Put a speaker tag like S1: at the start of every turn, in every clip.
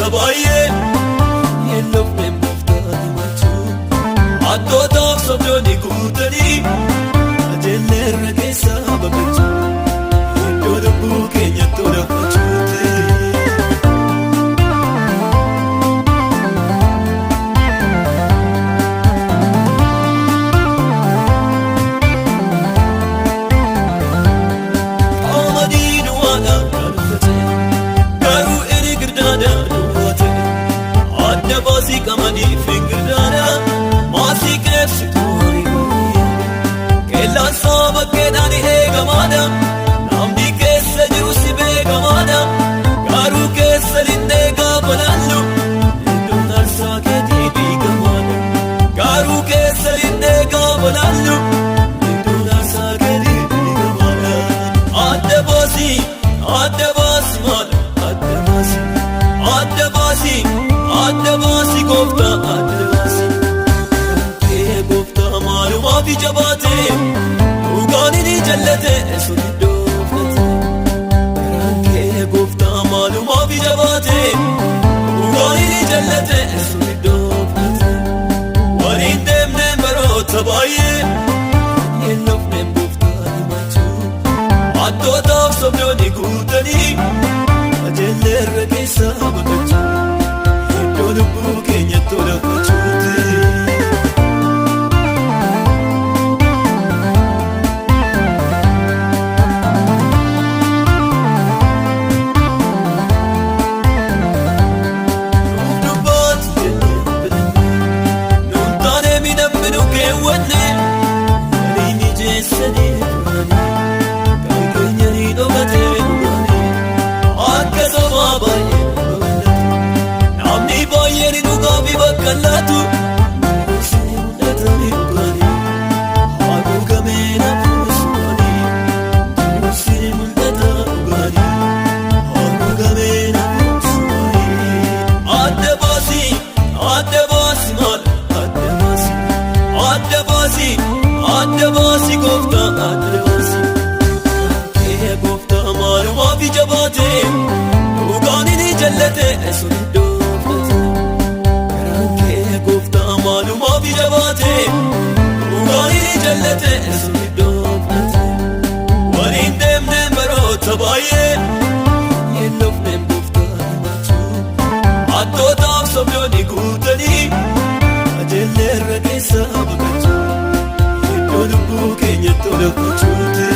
S1: barotabaye yellofne muftani machu attotaaf sobdooni guutani ajelleerra keessa baqachu iddoo lubbuu keenyatti olafachuuti. Kamani fingerdana masi kepsi tuari kela saba kedani he gamada namdi kessa jusi be gamada garu kessa linde gabalandu indu narsa kedi bi gamada garu kessa linde gabalandu indu narsa kedi bi gamada adde basi mal adde basi gofta adde basi ke gofta maluma fi jabate ugani ni jallate sunido fate ke gofta maluma fi jabate ugani ni jallate sunido fate warin demne barotabaye yellofne muftani machu attotaaf sobdooni guutani ajelleerra keessa baqachu lubbuu keenyatti olafachuuti. Nuuf dubbaatu jennee bitanne nuun taanee miidhamnu keewwanne walii mijeessanii turanii kan keenya ni dhokatee dhuganii akka sobaa baay'ee. Baay'een dhugaa fi bakka laatu sini mul'atanii dhugaanii haguugamee nafuus dhugaanii sini mul'ata dhugaanii haguugamee nafuus dhugaanii adda baasi maal adda baasi gooftaa adda baasi kee gooftaa maalumaa fi jabaatee dhugaanii ni jallate suniddoo. Maluma fi jabate ugani ni jallate sunido fate warin demne barotabaye yellofne muftani machu attotaaf sobdooni guutani ajelleerra keessa baqachu iddoo lubbuu keenyatti olafachuuti.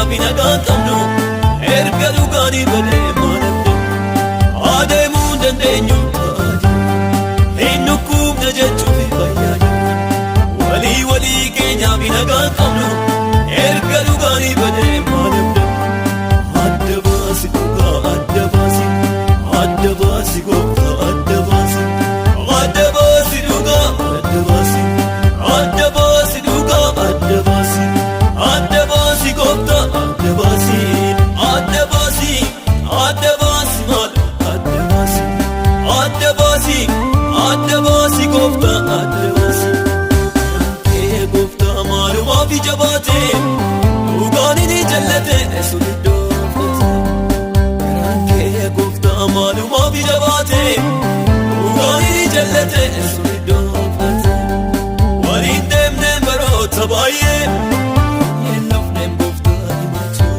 S1: Binagaan qabnu erga dhugaanii balee maalamne adeemuu dandeenyu taate hin dhukkubne jechuuf fayyaadu walii keenya binagaan qabnu erga dhugaanii balee maalamne adda baasi dhugaa adda baasi gooftaa adda baasi dhugaa adda baasi dhugaa adda baasi gooftaa adda baasi mal adda baasi gooftaa adda baasi kee gooftaa maalumaa fi jabaate dhugaanii ni jallate suniddoo fate kee gooftaa maalumaa fi jabaate dhugaanii ni jallate suniddoo fate waliin deemne barotabaye yellofne muftani machu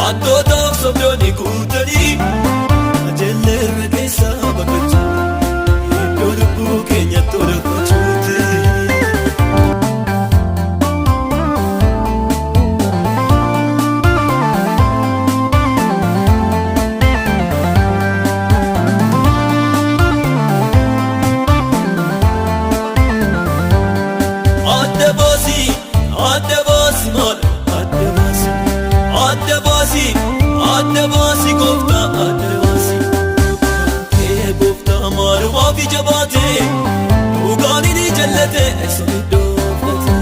S1: attootaaf sobdooni guutanii ajelleerra keessa baqachu iddoo lubbuu keenyatti olafachuuti. Adda baasi mal adda baasi gooftaa adda baasi kee gooftaa maalumaa fi jabaate dhugaanii ni jallate suniddoo fate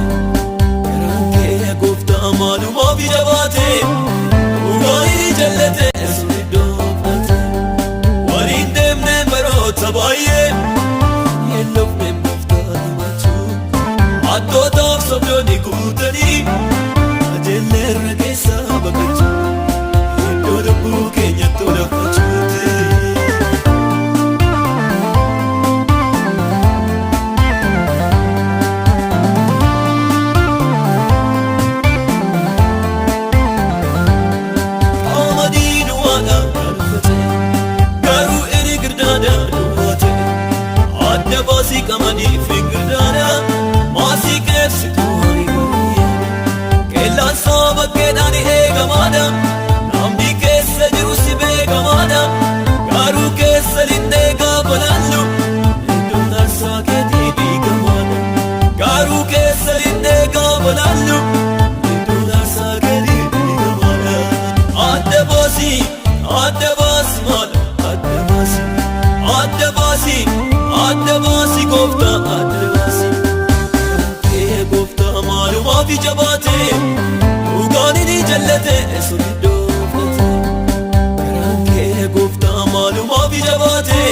S1: kee gooftaa maalumaa fi jabaate dhugaanii ni beekamaadha namni keessa jiru si beekamaadha garuu keessa linnee gaafa laallu iddoon aarsaa keetii beekamaadha garuu keessa linnee gaafa laallu iddoon aarsaa keetii beekamaadha adda baasii maal adda baasii gooftaa adda baasii kee gooftaa maalumaaf ija baatee dhugaan inni jallate sun iddoo fudhate garaan kee gooftaa maalumaaf ija baatee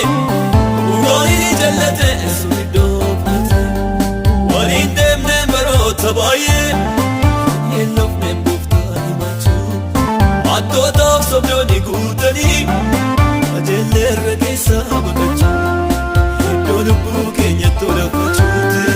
S1: dhugaan inni jallate sun iddoo fudhate waliin deemneen baroota baay'ee hin dhufneen gooftaa himachuu hattootaaf sobdoonni guutanii ajeelleerra keessaa baqachuu iddoo lubbuu keenyatti olafachuuti.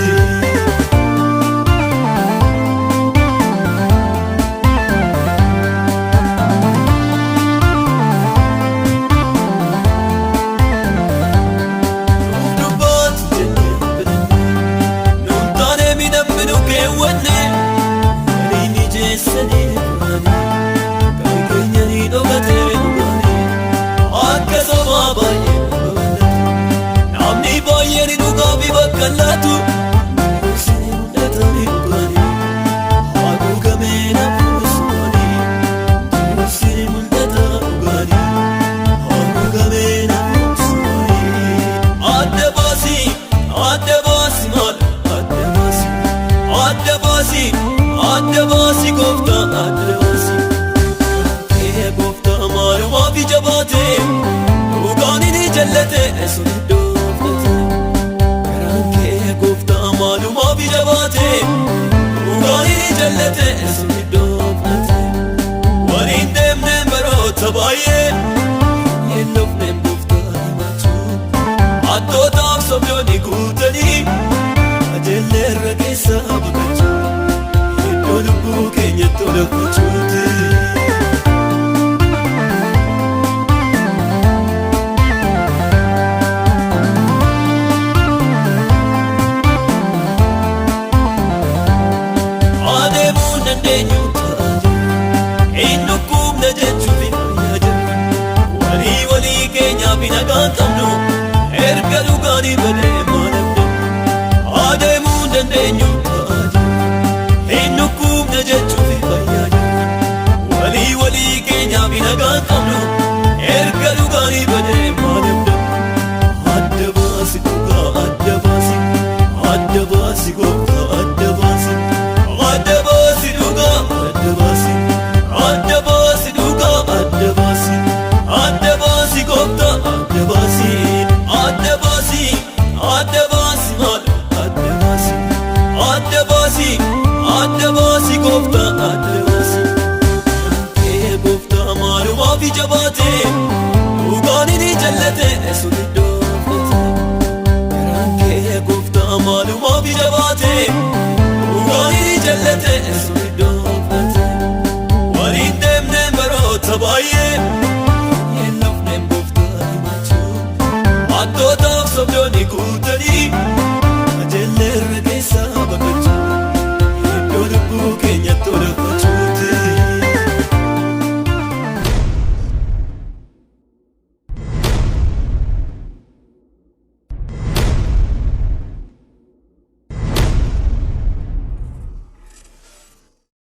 S1: Kallatu sini mul'atani dhugaani haguugamee nafuusumani sini mul'ata dhugaani haguugamee nafuusumani adda baasii maal adda baasii gooftaa adda baasii kee gooftaa maalumaaf ija baatee dhugaan inni jallate sun iddoo maalumaaf ija baatee dhugaan inni jallate sun iddoo fudhate waliin deemneen baroota baay'ee hin dhufneen gooftaa himachuu hattootaaf sobdoonni guutanii ajeelleerra keessaa baqachuu iddoo lubbuu keenyatti olafachuuti. Nagaan qabnu erga dhugaanii badee maalamne adeemuu dandeenyu ta'a hin dhukkubne jechuuf fayyaa jirra walii keenyaaf nagaan qabnu erga dhugaanii badee maalamne adda baasi dhugaa adda baasi gooftaa adda baasi dhugaa adda baasi dhugaa adda baasi gooftaa adda baasi gooftaa adda baasi kee gooftaa maalumaaf ija baatee dhugaan inni jallate sun iddoo fudhate garaan kee gooftaa maalumaaf ija baatee dhugaan inni jallate sun iddoo fudhate waliin deemneen baroota baay'ee hin dhufneen gooftaa himachuu hattootaaf sobdoonni guutanii